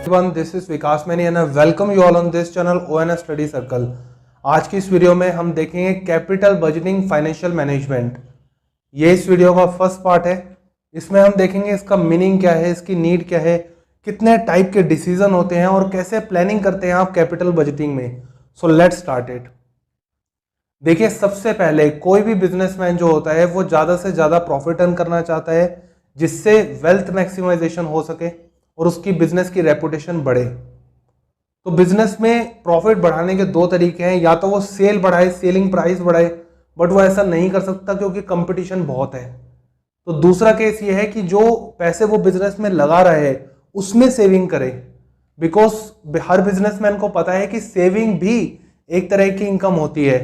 everyone, this is Vikas many and I welcome you all on this channel ONS Study Circle। आज की इस video में हम देखेंगे कैपिटल बजटिंग फाइनेंशियल मैनेजमेंट। ये इस वीडियो का फर्स्ट पार्ट है। इसमें हम देखेंगे इसका मीनिंग क्या है, इसकी नीड क्या है, कितने टाइप के डिसीजन होते हैं और कैसे प्लानिंग करते हैं आप कैपिटल बजटिंग में। So let's start it. देखिए, सबसे पहले कोई भी बिजनेसमैन जो होता है वो ज़्यादा से ज़्यादा प्रॉफिट अर्न करना चाहता है जिससे वेल्थ मैक्सिमाइजेशन हो सके और उसकी बिजनेस की रेपुटेशन बढ़े। तो बिजनेस में प्रॉफिट बढ़ाने के दो तरीके हैं, या तो वो सेल बढ़ाए, सेलिंग प्राइस बढ़ाए, बट वो ऐसा नहीं कर सकता क्योंकि कंपटीशन बहुत है। तो दूसरा केस ये है कि जो पैसे वो बिजनेस में लगा रहे हैं उसमें सेविंग करे, बिकॉज हर बिजनेसमैन को पता है कि सेविंग भी एक तरह की इनकम होती है।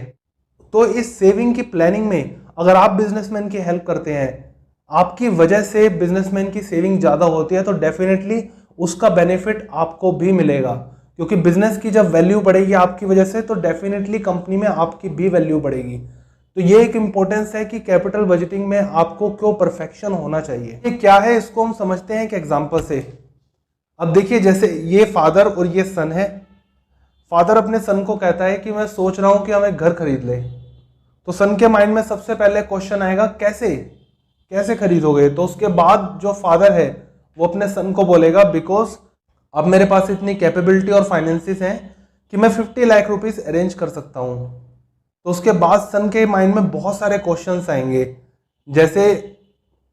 तो इस सेविंग की प्लानिंग में अगर आप बिजनेसमैन की हेल्प करते हैं, आपकी वजह से बिजनेसमैन की सेविंग ज़्यादा होती है, तो डेफिनेटली उसका बेनिफिट आपको भी मिलेगा, क्योंकि बिजनेस की जब वैल्यू बढ़ेगी आपकी वजह से तो डेफिनेटली कंपनी में आपकी भी वैल्यू बढ़ेगी। तो ये एक इंपॉर्टेंस है कि कैपिटल बजटिंग में आपको क्यों परफेक्शन होना चाहिए। ये क्या है इसको हम समझते हैं एक एग्जांपल से। अब देखिए, जैसे ये फादर और ये सन है। फादर अपने सन को कहता है कि मैं सोच रहा हूँ कि हमें घर खरीद ले। तो सन के माइंड में सबसे पहले क्वेश्चन आएगा, कैसे खरीदोगे। तो उसके बाद जो फादर है वो अपने सन को बोलेगा, बिकॉज अब मेरे पास इतनी कैपेबिलिटी और फाइनेंसिस हैं कि मैं 50 लाख रुपीस अरेंज कर सकता हूँ। तो उसके बाद सन के माइंड में बहुत सारे क्वेश्चंस आएंगे, जैसे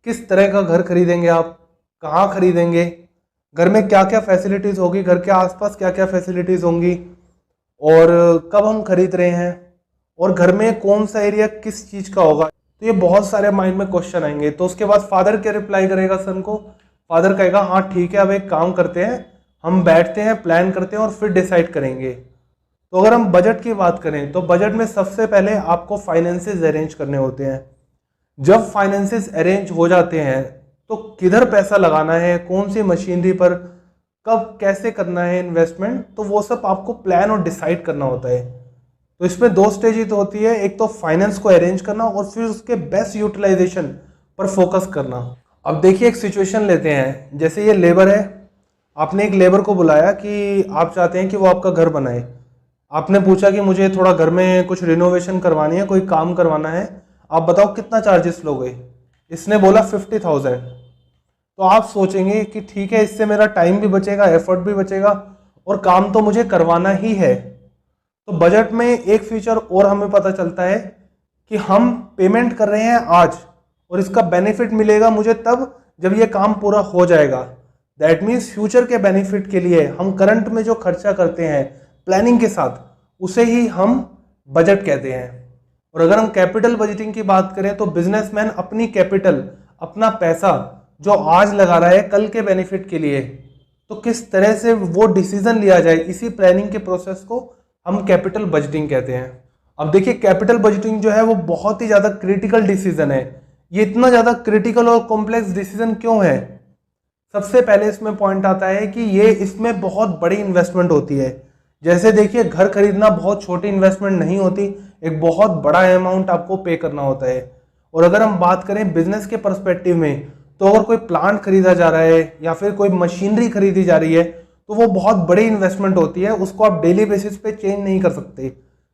किस तरह का घर खरीदेंगे आप, कहाँ खरीदेंगे, घर में क्या क्या फैसिलिटीज़ होगी, घर के आसपास क्या क्या फैसिलिटीज़ होंगी, और कब हम खरीद रहे हैं, और घर में कौन सा एरिया किस चीज़ का होगा। तो ये बहुत सारे माइंड में क्वेश्चन आएंगे। तो उसके बाद फादर क्या रिप्लाई करेगा सन को? फादर कहेगा, हाँ ठीक है, अब एक काम करते हैं, हम बैठते हैं, प्लान करते हैं और फिर डिसाइड करेंगे। तो अगर हम बजट की बात करें तो बजट में सबसे पहले आपको फाइनेंसेस अरेंज करने होते हैं। जब फाइनेंसेस अरेंज हो जाते हैं तो किधर पैसा लगाना है, कौन सी मशीनरी पर, कब कैसे करना है इन्वेस्टमेंट, तो वो सब आपको प्लान और डिसाइड करना होता है। तो इसमें दो स्टेज होती है, एक तो फाइनेंस को अरेंज करना और फिर उसके बेस्ट यूटिलाइजेशन पर फोकस करना। अब देखिए, एक सिचुएशन लेते हैं, जैसे ये लेबर है। आपने एक लेबर को बुलाया कि आप चाहते हैं कि वो आपका घर बनाए। आपने पूछा कि मुझे थोड़ा घर में कुछ रिनोवेशन करवानी है, कोई काम करवाना है, आप बताओ कितना चार्जेस लोगे। इसने बोला 50,000। तो आप सोचेंगे कि ठीक है, इससे मेरा टाइम भी बचेगा, एफर्ट भी बचेगा और काम तो मुझे करवाना ही है। तो बजट में एक फीचर और हमें पता चलता है कि हम पेमेंट कर रहे हैं आज और इसका बेनिफिट मिलेगा मुझे तब जब ये काम पूरा हो जाएगा। दैट मीन्स फ्यूचर के बेनिफिट के लिए हम करंट में जो खर्चा करते हैं प्लानिंग के साथ, उसे ही हम बजट कहते हैं। और अगर हम कैपिटल बजटिंग की बात करें तो बिजनेसमैन अपनी कैपिटल, अपना पैसा जो आज लगा रहा है कल के बेनिफिट के लिए, तो किस तरह से वो डिसीजन लिया जाए, इसी प्लानिंग के प्रोसेस को हम कैपिटल बजटिंग कहते हैं। अब देखिए, कैपिटल बजटिंग जो है वो बहुत ही ज़्यादा क्रिटिकल डिसीजन है। ये इतना ज़्यादा क्रिटिकल और कॉम्प्लेक्स डिसीजन क्यों है? सबसे पहले इसमें पॉइंट आता है कि ये इसमें बहुत बड़ी इन्वेस्टमेंट होती है। जैसे देखिए, घर खरीदना बहुत छोटी इन्वेस्टमेंट नहीं होती, एक बहुत बड़ा अमाउंट आपको पे करना होता है। और अगर हम बात करें बिजनेस के पर्सपेक्टिव में, तो अगर कोई प्लांट खरीदा जा रहा है या फिर कोई मशीनरी खरीदी जा रही है तो वो बहुत बड़ी इन्वेस्टमेंट होती है, उसको आप डेली बेसिस पे चेंज नहीं कर सकते।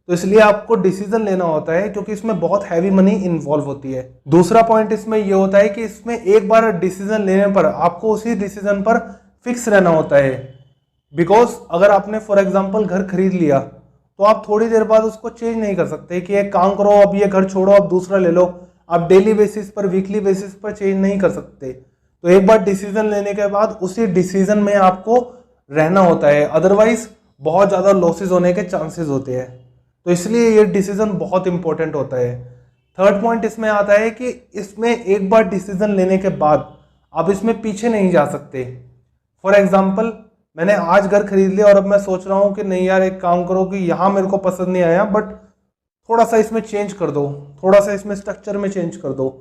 तो इसलिए आपको डिसीजन लेना होता है, क्योंकि इसमें बहुत हैवी मनी इन्वॉल्व होती है। दूसरा पॉइंट इसमें ये होता है कि इसमें एक बार डिसीजन लेने पर आपको उसी डिसीजन पर फिक्स रहना होता है। बिकॉज अगर आपने फॉर एग्जाम्पल घर खरीद लिया तो आप थोड़ी देर बाद उसको चेंज नहीं कर सकते कि एक काम करो, अब ये घर छोड़ो, अब दूसरा ले लो। आप डेली बेसिस पर, वीकली बेसिस पर चेंज नहीं कर सकते। तो एक बार डिसीजन लेने के बाद उसी डिसीजन में आपको रहना होता है, अदरवाइज बहुत ज़्यादा लॉसेज होने के चांसेस होते हैं। तो इसलिए ये डिसीजन बहुत इंपॉर्टेंट होता है। थर्ड पॉइंट इसमें आता है कि इसमें एक बार डिसीजन लेने के बाद आप इसमें पीछे नहीं जा सकते। फॉर एग्जाम्पल, मैंने आज घर खरीद लिया और अब मैं सोच रहा हूँ कि नहीं यार, एक काम करो कि यहाँ मेरे को पसंद नहीं आया, बट थोड़ा सा इसमें चेंज कर दो, थोड़ा सा इसमें स्ट्रक्चर में चेंज कर दो,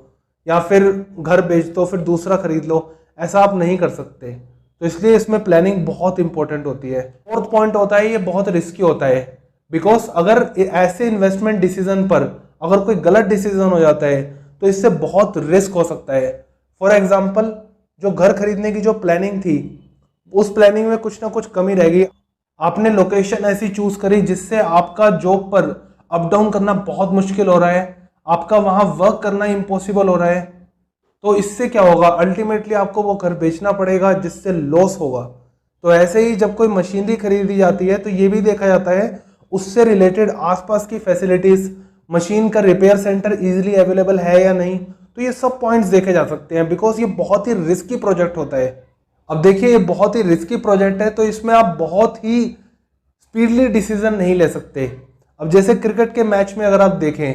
या फिर घर बेच दो फिर दूसरा खरीद लो। ऐसा आप नहीं कर सकते। तो इसलिए इसमें प्लानिंग बहुत इंपॉर्टेंट होती है। फोर्थ पॉइंट होता है, ये बहुत रिस्की होता है, बिकॉज अगर ऐसे इन्वेस्टमेंट डिसीजन पर अगर कोई गलत डिसीजन हो जाता है तो इससे बहुत रिस्क हो सकता है। फॉर एग्जाम्पल, जो घर खरीदने की जो प्लानिंग थी उस प्लानिंग में कुछ ना कुछ कमी रहेगी। आपने लोकेशन ऐसी चूज करी जिससे आपका जॉब पर अप डाउन करना बहुत मुश्किल हो रहा है, आपका वहां वर्क करना इम्पॉसिबल हो रहा है, तो इससे क्या होगा, अल्टीमेटली आपको वो घर बेचना पड़ेगा जिससे लॉस होगा। तो ऐसे ही जब कोई मशीनरी खरीदी जाती है तो ये भी देखा जाता है उससे रिलेटेड आसपास की फैसिलिटीज, मशीन का रिपेयर सेंटर इजीली अवेलेबल है या नहीं, तो ये सब पॉइंट्स देखे जा सकते हैं, बिकॉज ये बहुत ही रिस्की प्रोजेक्ट होता है। अब देखिए ये बहुत ही रिस्की प्रोजेक्ट है, तो इसमें आप बहुत ही स्पीडली डिसीजन नहीं ले सकते। अब जैसे क्रिकेट के मैच में अगर आप देखें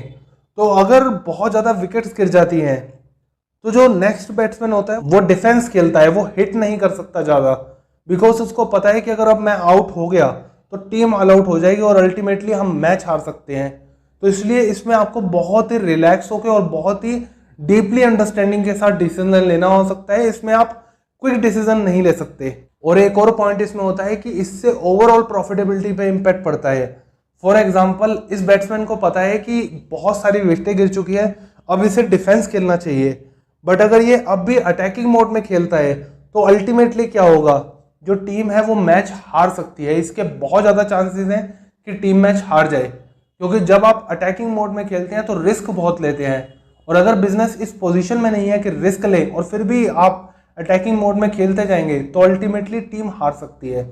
तो अगर बहुत ज़्यादा विकेट्स गिर जाती हैं तो जो नेक्स्ट बैट्समैन होता है वो डिफेंस खेलता है, वो हिट नहीं कर सकता ज़्यादा, बिकॉज उसको पता है कि अगर अब मैं आउट हो गया तो टीम ऑल आउट हो जाएगी और अल्टीमेटली हम मैच हार सकते हैं। तो इसलिए इसमें आपको बहुत ही रिलैक्स होकर और बहुत ही डीपली अंडरस्टैंडिंग के साथ डिसीजन लेना हो सकता है। इसमें आप क्विक डिसीजन नहीं ले सकते। और एक और पॉइंट इसमें होता है कि इससे ओवरऑल प्रॉफिटेबिलिटी पे इंपैक्ट पड़ता है। फॉर एग्जांपल इस बैट्समैन को पता है कि बहुत सारी विकेटें गिर चुकी है, अब इसे डिफेंस खेलना चाहिए, बट अगर ये अब भी अटैकिंग मोड में खेलता है तो अल्टीमेटली क्या होगा, जो टीम है वो मैच हार सकती है। इसके बहुत ज़्यादा चांसेस हैं कि टीम मैच हार जाए, क्योंकि जब आप अटैकिंग मोड में खेलते हैं तो रिस्क बहुत लेते हैं, और अगर बिजनेस इस पोजीशन में नहीं है कि रिस्क ले और फिर भी आप अटैकिंग मोड में खेलते जाएंगे तो अल्टीमेटली टीम हार सकती है।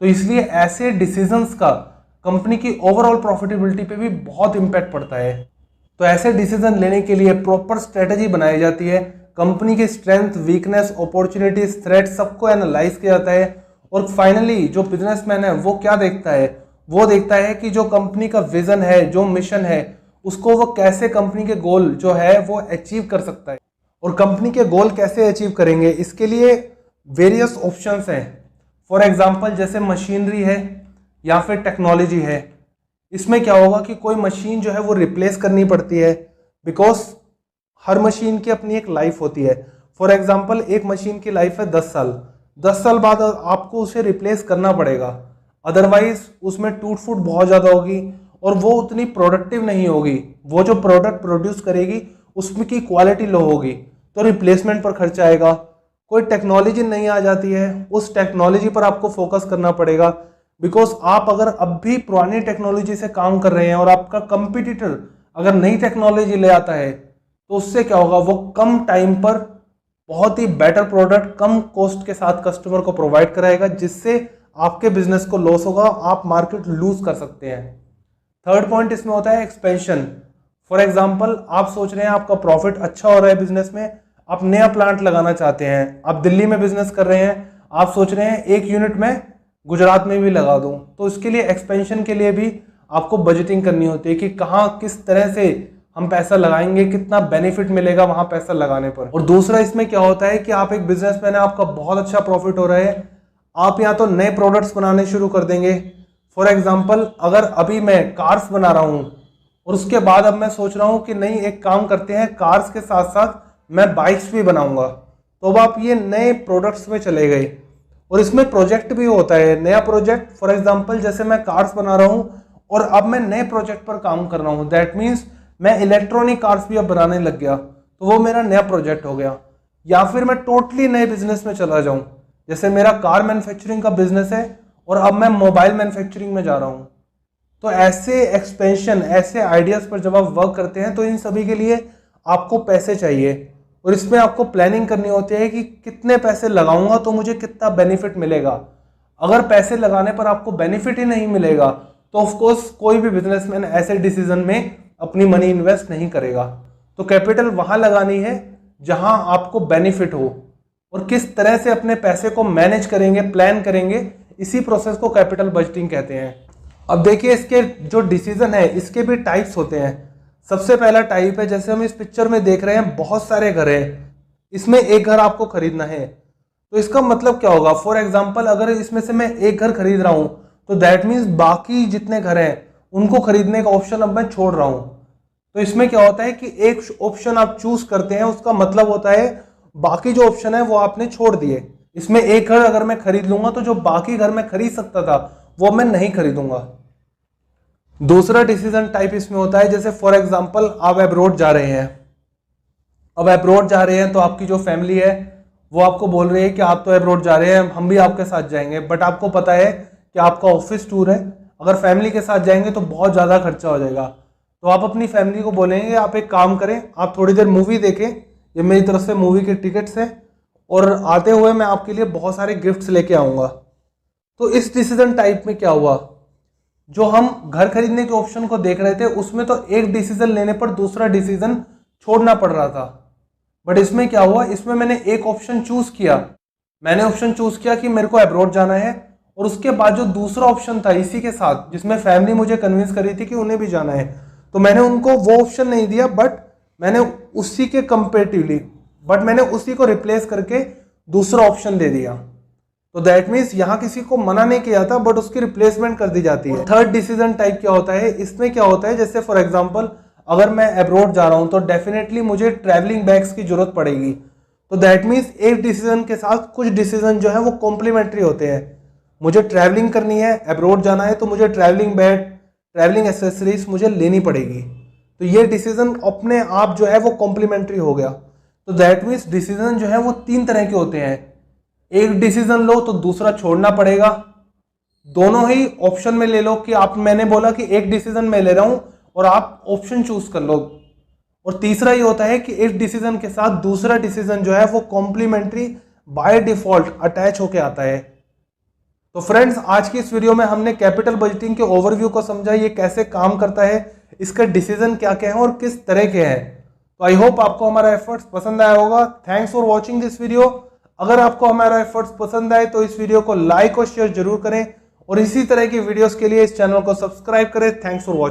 तो इसलिए ऐसे डिसीजंस का कंपनी की ओवरऑल प्रॉफिटेबिलिटी पे भी बहुत इंपैक्ट पड़ता है। तो ऐसे डिसीजन लेने के लिए प्रॉपर स्ट्रेटजी बनाई जाती है, कंपनी की स्ट्रेंथ, वीकनेस, अपॉर्चुनिटीज, थ्रेट सबको एनालाइज किया जाता है, और फाइनली जो बिजनेसमैन है वो क्या देखता है, वो देखता है कि जो कंपनी का विजन है, जो मिशन है, उसको वो कैसे कंपनी के गोल जो है वो अचीव कर सकता है। और कंपनी के गोल कैसे अचीव करेंगे, इसके लिए वेरियस ऑप्शंस हैं। फॉर एग्जांपल जैसे मशीनरी है या फिर टेक्नोलॉजी है, इसमें क्या होगा कि कोई मशीन जो है वो रिप्लेस करनी पड़ती है, बिकॉज हर मशीन की अपनी एक लाइफ होती है। फॉर एग्जांपल एक मशीन की लाइफ है 10 साल, 10 साल बाद आपको उसे रिप्लेस करना पड़ेगा, अदरवाइज उसमें टूट फूट बहुत ज़्यादा होगी और वो उतनी प्रोडक्टिव नहीं होगी, वो जो प्रोडक्ट प्रोड्यूस करेगी उसमें की क्वालिटी लो होगी, तो रिप्लेसमेंट पर खर्चा आएगा। कोई टेक्नोलॉजी नहीं आ जाती है, उस टेक्नोलॉजी पर आपको फोकस करना पड़ेगा, बिकॉज आप अगर अब भी पुरानी टेक्नोलॉजी से काम कर रहे हैं और आपका कंपटीटर अगर नई टेक्नोलॉजी ले आता है तो उससे क्या होगा, वो कम टाइम पर बहुत ही बेटर प्रोडक्ट कम कॉस्ट के साथ कस्टमर को प्रोवाइड कराएगा, जिससे आपके बिजनेस को लॉस होगा, आप मार्केट लूज कर सकते हैं। थर्ड पॉइंट इसमें होता है एक्सपेंशन। फॉर एग्जांपल आप सोच रहे हैं आपका प्रॉफिट अच्छा हो रहा है बिजनेस में, आप नया प्लांट लगाना चाहते हैं, आप दिल्ली में बिजनेस कर रहे हैं, आप सोच रहे हैं एक यूनिट में गुजरात में भी लगा दूं, तो इसके लिए एक्सपेंशन के लिए भी आपको बजटिंग करनी होती है कि कहाँ किस तरह से हम पैसा लगाएंगे, कितना बेनिफिट मिलेगा वहां पैसा लगाने पर। और दूसरा इसमें क्या होता है कि आप एक बिजनेसमैन है, आपका बहुत अच्छा प्रॉफिट हो रहा है, आप या तो नए प्रोडक्ट्स बनाने शुरू कर देंगे। फॉर एग्जाम्पल अगर अभी मैं कार्स बना रहा हूँ और उसके बाद अब मैं सोच रहा हूँ कि नहीं एक काम करते हैं, कार्स के साथ साथ मैं बाइक्स भी बनाऊंगा, तो अब आप ये नए प्रोडक्ट्स में चले गए। और इसमें प्रोजेक्ट भी होता है, नया प्रोजेक्ट। फॉर एग्जांपल जैसे मैं कार्स बना रहा हूँ और अब मैं नए प्रोजेक्ट पर काम कर रहा हूँ, दैट मीन्स मैं इलेक्ट्रॉनिक कार्स भी अब बनाने लग गया, तो वो मेरा नया प्रोजेक्ट हो गया। या फिर मैं टोटली नए बिजनेस में चला जाऊँ, जैसे मेरा कार मैन्युफैक्चरिंग का बिजनेस है और अब मैं मोबाइल मैन्युफैक्चरिंग में जा रहा हूँ। तो ऐसे एक्सपेंशन, ऐसे आइडियाज पर जब आप वर्क करते हैं तो इन सभी के लिए आपको पैसे चाहिए, और इसमें आपको प्लानिंग करनी होती है कि कितने पैसे लगाऊंगा तो मुझे कितना बेनिफिट मिलेगा। अगर पैसे लगाने पर आपको बेनिफिट ही नहीं मिलेगा तो ऑफ कोर्स कोई भी बिजनेसमैन ऐसे डिसीजन में अपनी मनी इन्वेस्ट नहीं करेगा। तो कैपिटल वहां लगानी है जहां आपको बेनिफिट हो, और किस तरह से अपने पैसे को मैनेज करेंगे, प्लान करेंगे, इसी प्रोसेस को कैपिटल बजटिंग कहते हैं। अब देखिए इसके जो डिसीजन है इसके भी टाइप्स होते हैं। सबसे पहला टाइप है, जैसे हम इस पिक्चर में देख रहे हैं बहुत सारे घर हैं, इसमें एक घर आपको खरीदना है, तो इसका मतलब क्या होगा, फॉर एग्जांपल अगर इसमें से मैं एक घर खरीद रहा हूं तो दैट मीन्स बाकी जितने घर हैं उनको खरीदने का ऑप्शन अब मैं छोड़ रहा हूं। तो इसमें क्या होता है कि एक ऑप्शन आप चूज करते हैं, उसका मतलब होता है बाकी जो ऑप्शन है वो आपने छोड़ दिए। इसमें एक घर अगर मैं खरीद लूंगा तो जो बाकी घर मैं खरीद सकता था वो मैं नहीं खरीदूंगा। दूसरा डिसीजन टाइप इसमें होता है, जैसे फॉर एग्जांपल आप अब्रॉड जा रहे हैं, अब अब्रॉड जा रहे हैं तो आपकी जो फैमिली है वो आपको बोल रही है कि आप तो अब्रॉड जा रहे हैं, हम भी आपके साथ जाएंगे, बट आपको पता है कि आपका ऑफिस टूर है, अगर फैमिली के साथ जाएंगे तो बहुत ज़्यादा खर्चा हो जाएगा। तो आप अपनी फैमिली को बोलेंगे आप एक काम करें, आप थोड़ी देर मूवी देखें, ये मेरी तरफ से मूवी के टिकट्स हैं, और आते हुए मैं आपके लिए बहुत सारे गिफ्ट्स लेके आऊँगा। तो इस डिसीजन टाइप में क्या हुआ, जो हम घर खरीदने के ऑप्शन को देख रहे थे उसमें तो एक डिसीजन लेने पर दूसरा डिसीजन छोड़ना पड़ रहा था, बट इसमें क्या हुआ, इसमें मैंने एक ऑप्शन चूज किया। मैंने ऑप्शन चूज किया कि मेरे को अब्रॉड जाना है, और उसके बाद जो दूसरा ऑप्शन था इसी के साथ, जिसमें फैमिली मुझे कन्विंस करी थी कि उन्हें भी जाना है, तो मैंने उनको वो ऑप्शन नहीं दिया, बट मैंने उसी के कंपेरेटिवली मैंने उसी को रिप्लेस करके दूसरा ऑप्शन दे दिया। तो दैट मीन्स यहाँ किसी को मना नहीं किया था, बट उसकी रिप्लेसमेंट कर दी जाती है। थर्ड डिसीजन टाइप क्या होता है, इसमें क्या होता है, जैसे फॉर एग्जांपल अगर मैं अब्रॉड जा रहा हूँ तो डेफिनेटली मुझे ट्रैवलिंग बैग्स की जरूरत पड़ेगी। तो दैट मीन्स एक डिसीजन के साथ कुछ डिसीजन जो है वो कॉम्प्लीमेंट्री होते हैं। मुझे ट्रैवलिंग करनी है, अब्रॉड जाना है, तो मुझे ट्रैवलिंग बैग, ट्रैवलिंग एसेसरीज मुझे लेनी पड़ेगी। तो ये डिसीजन अपने आप जो है वो कॉम्प्लीमेंट्री हो गया। तो दैट मीन्स डिसीजन जो है वो तीन तरह के होते हैं, एक डिसीजन लो तो दूसरा छोड़ना पड़ेगा, दोनों ही ऑप्शन में ले लो कि आप, मैंने बोला कि एक डिसीजन मैं ले रहा हूं और आप ऑप्शन चूज कर लो, और तीसरा ये होता है कि एक डिसीजन के साथ दूसरा डिसीजन जो है वो कॉम्प्लीमेंट्री बाय डिफॉल्ट अटैच होके आता है। तो फ्रेंड्स, आज की इस वीडियो में हमने कैपिटल बजटिंग के ओवरव्यू को समझा, ये कैसे काम करता है, इसका डिसीजन क्या क्या है और किस तरह के हैं। तो आई होप आपको हमारा एफर्ट्स पसंद आया होगा। Thanks for watching this video. अगर आपको हमारा एफर्ट्स पसंद आए तो इस वीडियो को लाइक और शेयर जरूर करें, और इसी तरह की वीडियोस के लिए इस चैनल को सब्सक्राइब करें। Thanks for watching.